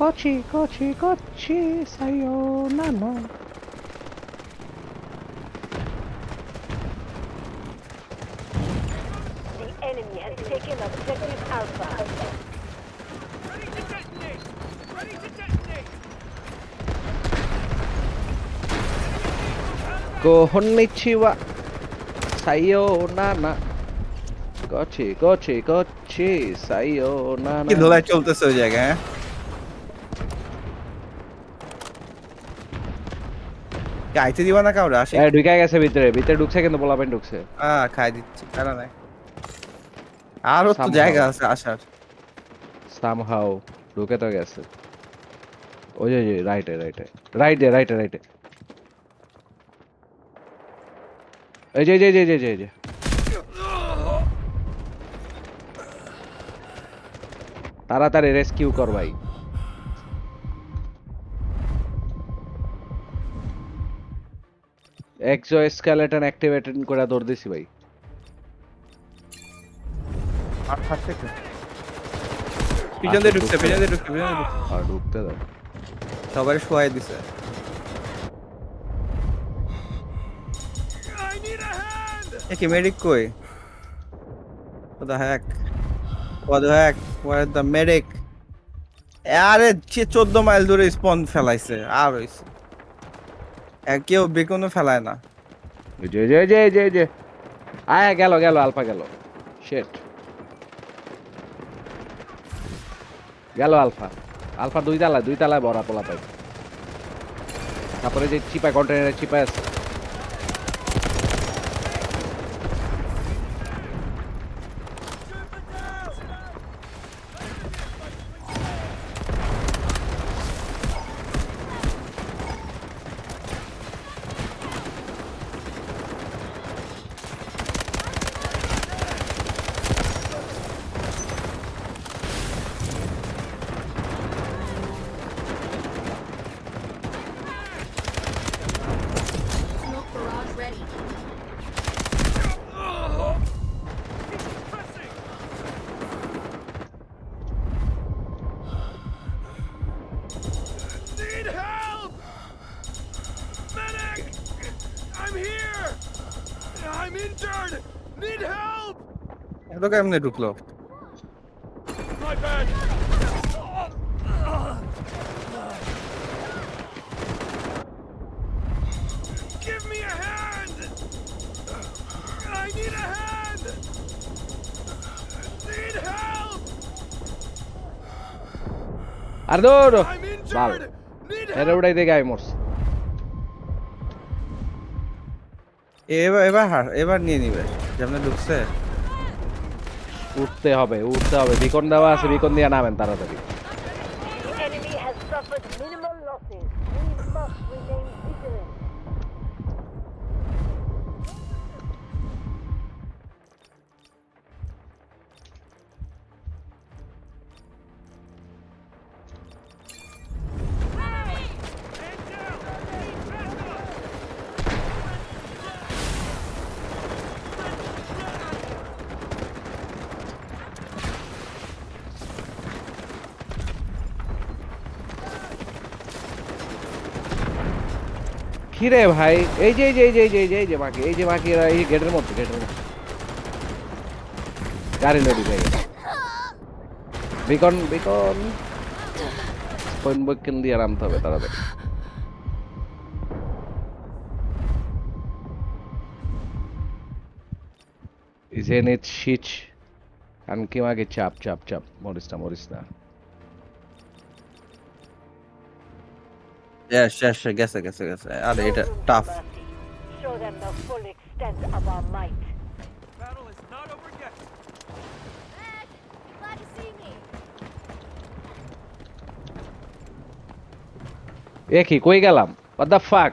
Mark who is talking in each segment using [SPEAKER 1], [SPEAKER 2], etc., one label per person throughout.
[SPEAKER 1] Kochi, Kochi, Kochi, sayonara.
[SPEAKER 2] The enemy has taken objective Alpha.
[SPEAKER 3] Ready to detonate! Ready to detonate!
[SPEAKER 1] Konnichiwa, sayonara. Kochi, Kochi, Kochi, sayonara.
[SPEAKER 4] কি ধোলাই চলতেছে ওই জায়গায় হ্যাঁ? কি আইতে দিবা না কাউরে আসে
[SPEAKER 1] ঢুকে গেছে ভিতরে ভিতরে ঢুকছে কিন্তু পোলাপাইন ঢুকছে
[SPEAKER 4] খাই দিচ্ছি কারণ নাই আরো তো
[SPEAKER 1] Somehow.
[SPEAKER 4] জায়গা আছে আসার
[SPEAKER 1] সামহাউ ঢুকে তো গেছে ওই যে রাইটে রাইটে রাইটে রাইটে রাইটে এই যে যে যে যে যে যে তাড়াতাড়ি রেস্কিউ কর ভাই এক্সোস্কেলেটন অ্যাক্টিভেটেড করে দৌড় দিছি ভাই
[SPEAKER 4] আর থাকতে পিছন দিয়ে ঢুকছে পিছন দিয়ে ঢুকছে
[SPEAKER 1] আর ঢুকতে দাও
[SPEAKER 4] সবাই শোয়াই দিছে
[SPEAKER 3] I need a hand!
[SPEAKER 4] এ কি মেডিক কই What the heck? What the heck? Where the medic? আরে 14 মাইল দূরে স্পন ফেলাইছে আর হইছে কেউ বেকোনো ফেলায় না
[SPEAKER 1] যে যে যে যে যে আয় গেল গেল আলফা গেল শিট গেল আলফা আলফা দুই তালায় বড় পোলা পাই তারপরে যে চিপা কন্টেনারে চিপা আছে
[SPEAKER 5] Smoke barrage ready.
[SPEAKER 3] Pressing! Need help! Medic! I'm here! I'm injured! Need help!
[SPEAKER 4] এত কেমনে ঢুকলো
[SPEAKER 3] My bad! Give me a hand! I need a hand! Need help!
[SPEAKER 1] আর দৌড়
[SPEAKER 3] I'm
[SPEAKER 1] বাল
[SPEAKER 3] injured! Need
[SPEAKER 1] এর
[SPEAKER 3] help!
[SPEAKER 1] উড়াই দিয়ে গায়ে মরছে
[SPEAKER 4] এবার নিয়ে নিবে যেমন ঢুকছে
[SPEAKER 1] উঠতে হবে বিকন দেওয়া আছে বিকন দিয়ে নামেন তাড়াতাড়ি
[SPEAKER 2] The enemy has suffered minimal losses. We must remain vigilant.
[SPEAKER 3] Hand down! Need backup!
[SPEAKER 1] কিরে ভাই এই যে বাকি এই যে বাকিরা এই গেটের মধ্যে গাড়ি লড়ি ভাই বিকন পয়েন্ট বইকেন দিয়ে নামতে হবে তাড়াতাড়ি ইজেনিত শিচ আনকিমাকে চাপ মরিস না
[SPEAKER 4] গেছে আরে এটা
[SPEAKER 2] No room for
[SPEAKER 4] tough
[SPEAKER 2] mercy. Show them the full extent of our might.
[SPEAKER 3] Battle is not over yet.
[SPEAKER 5] Ed, glad to see me.
[SPEAKER 1] এ কি কই গেলাম what the fuck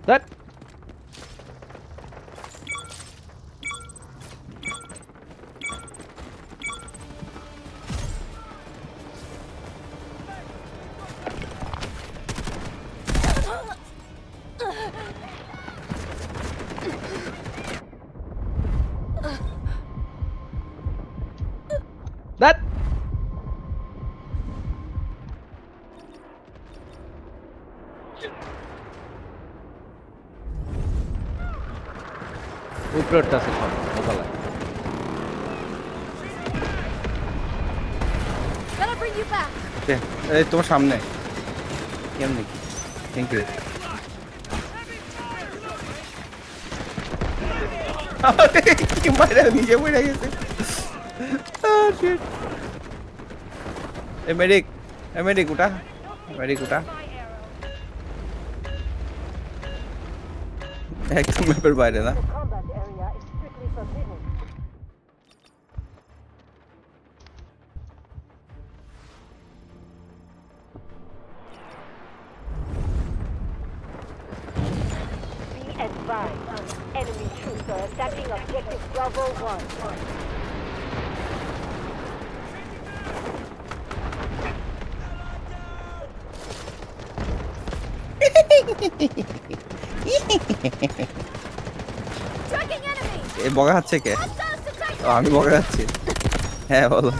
[SPEAKER 1] that that উপরেরটা আছে সব দোতলায়।
[SPEAKER 5] Gonna bring you back.
[SPEAKER 4] এই তোমার সামনে কেমনে কি থ্যাংক ইউ কি মারা নিজে পড়ে গেছে মেডিক উঠা একদম ম্যাপের বাইরে না
[SPEAKER 2] The combat area is strictly forbidden. Be advised, enemy troops are attacking objective Bravo 1.
[SPEAKER 5] Tracking enemy.
[SPEAKER 4] এই বগা খাচ্ছে কে
[SPEAKER 5] Hostiles detected.
[SPEAKER 4] ও, আমি বগা খাচ্ছি হ্যাঁ বলো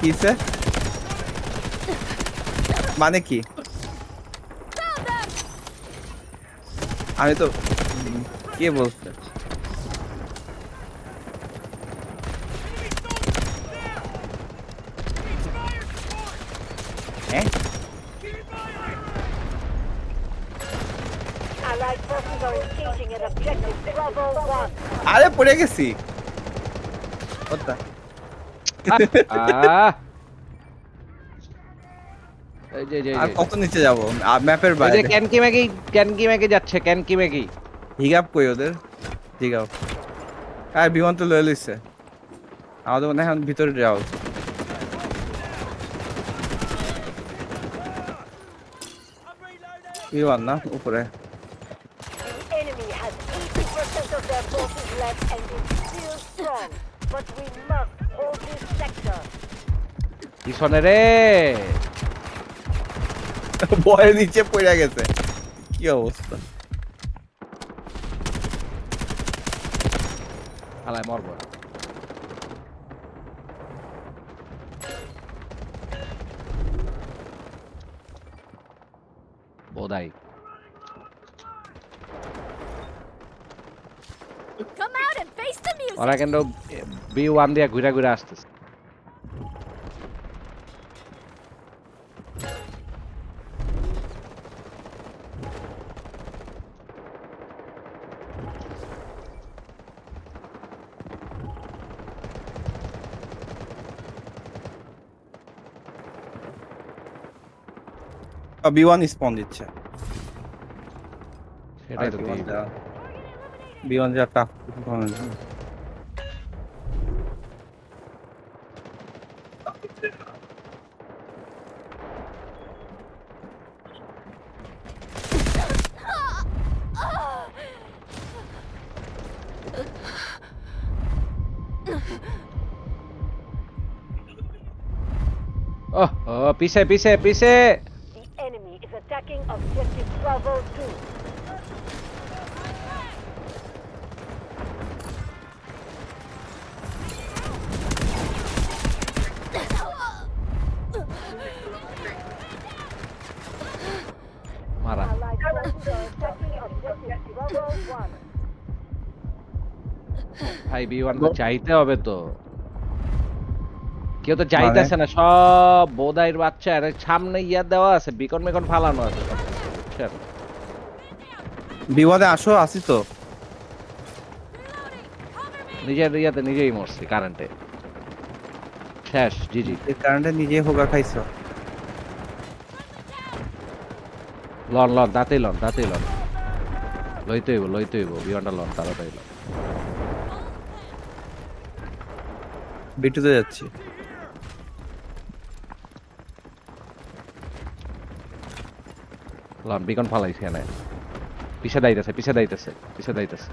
[SPEAKER 4] কিসে মানে কি
[SPEAKER 5] Found them.
[SPEAKER 4] আমি তো কে বলছে হ্যাঁ
[SPEAKER 2] Allied forces are engaging at objective Bravo 1.
[SPEAKER 4] আরে পড়ে গেছি ওটা
[SPEAKER 1] আহ! এই যে যে
[SPEAKER 4] আর কত নিচে যাব ম্যাপের
[SPEAKER 1] এই যে
[SPEAKER 4] বাইরে
[SPEAKER 1] ক্যানকি ম্যাগে যাচ্ছে ক্যানকি ম্যাগি।
[SPEAKER 4] হিগাপ কই ওদের হিগাপ আর বিমান তো লয়ে লইছে আমাদের মনে হয় এখন ভিতরে যাও বিমান না উপরে
[SPEAKER 2] The enemy has 80% of their forces left and is still strong. But we must hold this sector.
[SPEAKER 1] পিছনে রে
[SPEAKER 4] ভয়ে নিচে পড়ে গেছে কি অবস্থা
[SPEAKER 1] হালায় মরবো। বোধাই
[SPEAKER 5] Come out and face the music.
[SPEAKER 1] ওরা কিন্তু B1 দিয়ে ঘুরে ঘুরে আসতেছে।
[SPEAKER 4] বিমান স্পন দিচ্ছে
[SPEAKER 1] সেটাই তো
[SPEAKER 4] বিমান
[SPEAKER 1] দিই।
[SPEAKER 4] যা বিমান যা টাফ
[SPEAKER 1] ওহ ও পিছে পিছে পিছে
[SPEAKER 2] The enemy is attacking objective Bravo 2.
[SPEAKER 1] মারা।
[SPEAKER 2] Allied forces are attacking objective Bravo 1.
[SPEAKER 1] ভাই B1 তো চাইতে হবে তো। কেউ তো যাইতেছে না সব বোধাইর বাচ্চা এর সামনে ইয়া দেওয়া আছে বিকন মেকন ফালানো আছে সব কিছু, বুঝছেন?
[SPEAKER 4] বিমানে আসো আসি তো
[SPEAKER 1] নিজের ইয়াতে নিজেই মরছি কারেন্টে শেষ জিজি।
[SPEAKER 4] এই কারণে নিজে হোগা খাইছো
[SPEAKER 1] লন লন দাঁতেই লন লইতে হইব বিয়নটা লন তাড়াতাড়ি লন।
[SPEAKER 4] বিটুতে যাচ্ছি
[SPEAKER 1] লন বিকন ফালাইছে এনে পিছে দাইতেছে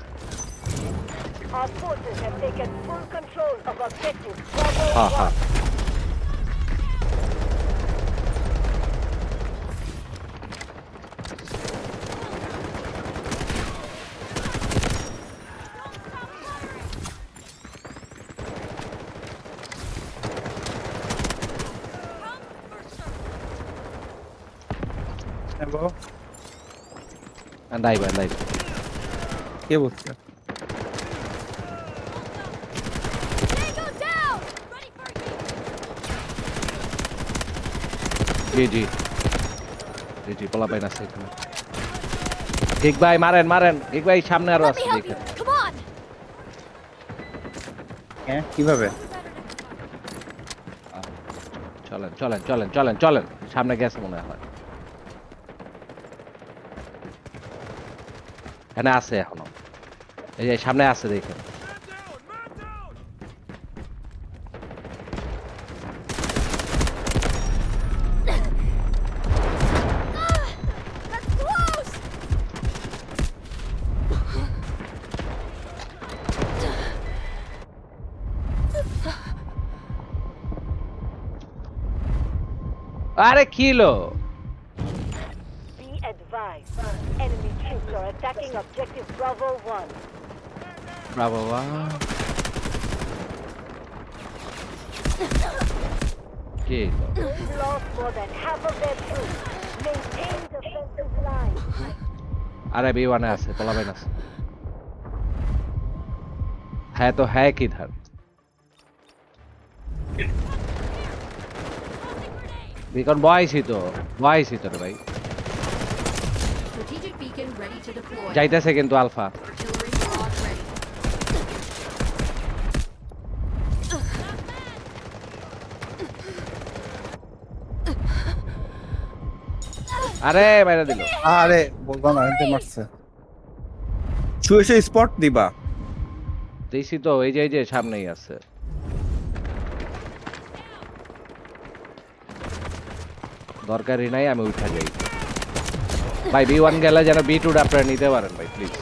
[SPEAKER 2] Our forces have taken full control of objective Bravo
[SPEAKER 1] হ্যাঁ হ্যাঁ
[SPEAKER 2] 1.
[SPEAKER 4] নেবো।
[SPEAKER 1] ডাইভার ডাইভার
[SPEAKER 4] কে বলছে?
[SPEAKER 5] Tango down. Ready for you.
[SPEAKER 1] জি জি জি জি পোলা পাইন আছে এখানে ঠিক ভাই মারেন মারেন ঠিক ভাই সামনে আরো
[SPEAKER 5] Let
[SPEAKER 1] আছে
[SPEAKER 5] me help you.
[SPEAKER 1] এখানে
[SPEAKER 5] Come on.
[SPEAKER 4] হ্যাঁ কিভাবে?
[SPEAKER 1] চলেন চলেন চলেন চলেন চলেন সামনে গেছে মনে হয় এখানে আছে এখনো এই যে সামনে আছে দেখেন
[SPEAKER 3] Man down!
[SPEAKER 5] That's close.
[SPEAKER 1] আরে kilo
[SPEAKER 2] Be advised. Enemy troops are attacking objective Bravo 1.
[SPEAKER 1] বাবা kilo
[SPEAKER 2] We've lost more than half of their troops. Maintain defensive line.
[SPEAKER 1] আরে B1 আছে পোলা পাইন আছে হ্যাঁ তো হ্যাঁ কিধার বিকন বয়সই তো রে ভাই
[SPEAKER 6] Strategic beacon ready to deploy.
[SPEAKER 1] যাইতেছে কিন্তু আলফা
[SPEAKER 6] Artillery barrage ready.
[SPEAKER 1] আরে মেরে দিল
[SPEAKER 4] আরে বলবা না এতে মারছে। শুয়ে শুয়ে স্পট দিবা।
[SPEAKER 1] দেখছি তো এই যে সামনেই আছে দরকারই নাই আমি উঠা যাই ভাই B1 গেলে যেন B2 আপনারা নিতে পারেন ভাই প্লিজ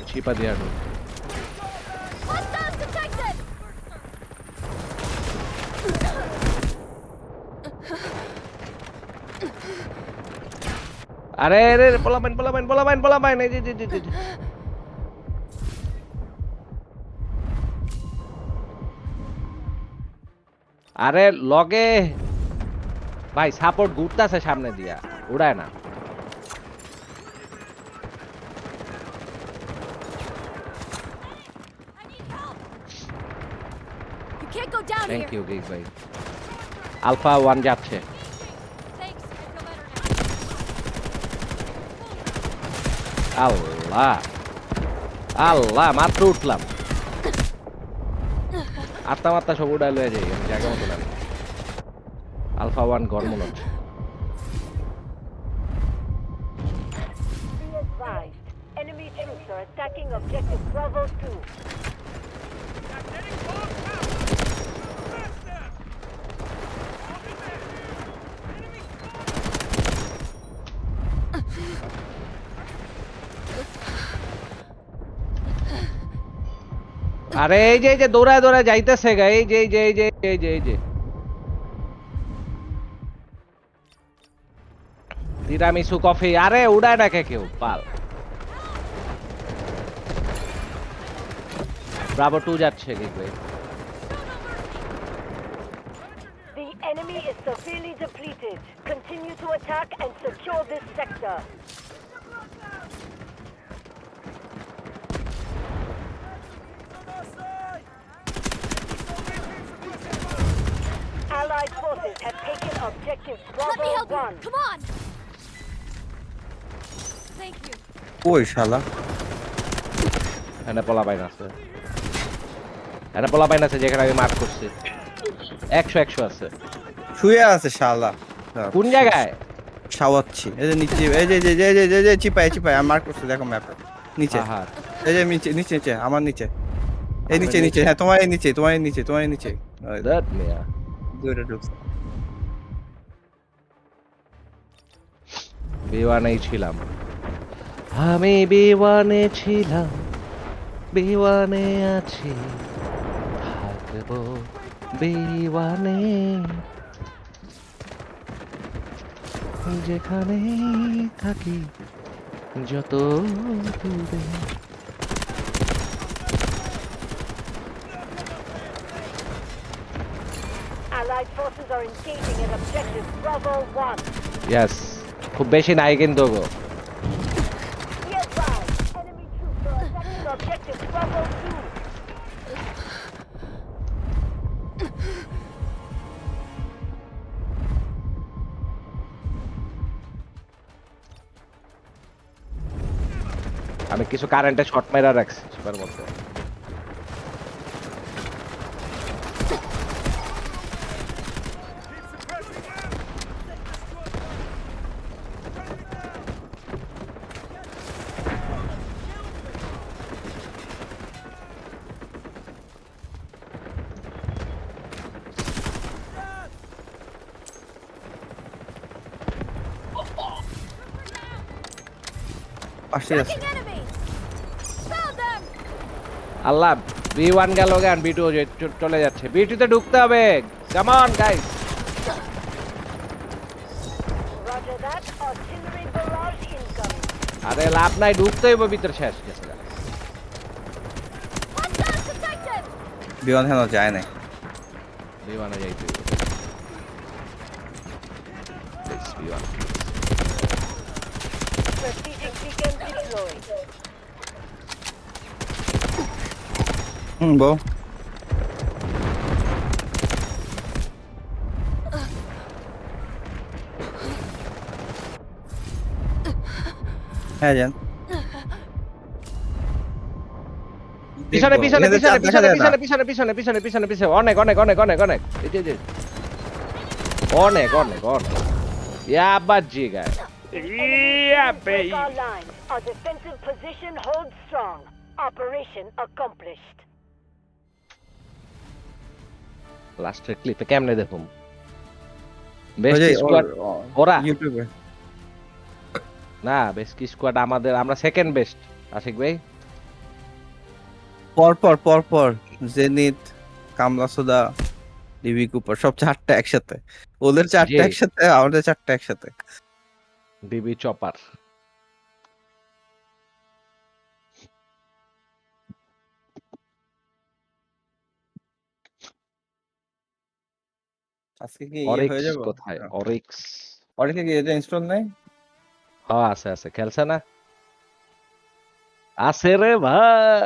[SPEAKER 1] চিপা দিয়া ঢুক
[SPEAKER 5] Hostiles detected.
[SPEAKER 1] আরে আরে পোলাপাইন এই যে আরে লগে ভাই সাপোর্ট ঘুরতাছে সামনে দিয়া উড়ায় না
[SPEAKER 5] You can't go down
[SPEAKER 1] thank
[SPEAKER 5] here.
[SPEAKER 1] You গিগ ভাই আলফা 1 যাচ্ছে
[SPEAKER 5] Thanks. I feel better now.
[SPEAKER 1] আল্লাহ আল্লাহ মাত্র উঠলাম আত্মা সব উড়াই লয়ে যাই আমি জায়গা মতো লাগে আলফা 1 গরম হচ্ছে
[SPEAKER 2] Be advised. Enemy troops are attacking objective Bravo 2.
[SPEAKER 1] আরে এই যে দৌড়ায় যাইতেছে গা এই যে তিরামিসু কফি আরে উড়ায় না কেউ পাল ব্রাভো 2 যাচ্ছে গিগ ভাই
[SPEAKER 2] The enemy is severely depleted. Continue to attack and secure this sector. Allied forces have taken objective
[SPEAKER 5] Let me help
[SPEAKER 2] Bravo 1.
[SPEAKER 5] you. Come on. Thank you.
[SPEAKER 4] ওই শালা
[SPEAKER 1] এখানে পোলাপাইন আছে যেখানে আমি মার্ক করছি 100 আছে
[SPEAKER 4] শুয়ে আছে শালা।
[SPEAKER 1] কোন জায়গায়
[SPEAKER 4] শাওয়াচ্ছি এই যে নিচে এই যে চিপায় আমি মার্ক করছি দেখো ম্যাপে নিচে
[SPEAKER 1] আহা
[SPEAKER 4] এই যে নিচে আমার নিচে এই নিচে হ্যাঁ তোমার নিচে ওই
[SPEAKER 1] দ্যাট মিয়া
[SPEAKER 4] দূরে ঢুকছে।
[SPEAKER 1] বিওয়ানেই ছিলাম আমি বিওয়ানে ছিলাম বিওয়ানে আছি থাকবো বিওয়ানে যেখানেই থাকি যত দূরে
[SPEAKER 2] Allied forces are engaging at objective Bravo 1.
[SPEAKER 1] Yes খুব বেশি নাই কিন্তু গো
[SPEAKER 2] Be advised, enemy troops are attacking objective Bravo 2.
[SPEAKER 1] আমি কিছু কারেন্টে শর্ট মাইরা রাখছি সুপার মধ্যে
[SPEAKER 4] পাশে আছে
[SPEAKER 5] Tracking enemies! Found them!
[SPEAKER 1] আল্লাহ B1 গেল গান B2 চলে যাচ্ছে B2 তে ঢুকতে হবে come on guys
[SPEAKER 2] Roger that. Artillery barrage incoming.
[SPEAKER 1] আরে লাভ নাই ঢুকতে হইব ভিতর শেষ গেছে গা।
[SPEAKER 5] Hostiles detected!
[SPEAKER 4] বিমান হেন যায় নাই
[SPEAKER 1] B1 এ যাইতে হইব Please, B1
[SPEAKER 2] Strategic beacon deployed.
[SPEAKER 4] বউ হ্যাঁ যান
[SPEAKER 1] পিছনে পিছনে
[SPEAKER 4] এখানে
[SPEAKER 1] পিছনে
[SPEAKER 4] চাপ দেখা
[SPEAKER 1] পিছনে
[SPEAKER 4] যায় না।
[SPEAKER 1] পিছনে পিছনে পিছনে পিছনে পিছনে পিছনে অনেক অনেক অনেক অনেক অনেক এই যে অনেক অনেক অনেক ইয়া বাজি গায় ইয়া
[SPEAKER 2] Break
[SPEAKER 1] বেই
[SPEAKER 2] our line. Our defensive position holds strong. Operation accomplished.
[SPEAKER 1] লাস্টের ক্লিপে কেমনে দেখুম
[SPEAKER 4] ওই
[SPEAKER 1] বেস্ট
[SPEAKER 4] যে
[SPEAKER 1] স্কোয়াড ওরা
[SPEAKER 4] ইউটিউবে
[SPEAKER 1] না বেস্ট স্কোয়াড আমাদের আমরা সেকেন্ড বেস্ট আশিক ভাই
[SPEAKER 4] পর জেনিত কামলা সোদা ডিবি কুপার সব চারটা একসাথে ওদের চারটা
[SPEAKER 1] জি।
[SPEAKER 4] একসাথে আমাদের চারটা একসাথে
[SPEAKER 1] ডিবি চপার
[SPEAKER 4] আজকে কি ইয়ে হয়ে
[SPEAKER 1] অরিক্স
[SPEAKER 4] যাবে
[SPEAKER 1] কোথায় অরিক্স
[SPEAKER 4] অনেকে কি এটা ইনস্টল নাই
[SPEAKER 1] হ্যাঁ আছে আছে খেলছে না আছে রে ভাই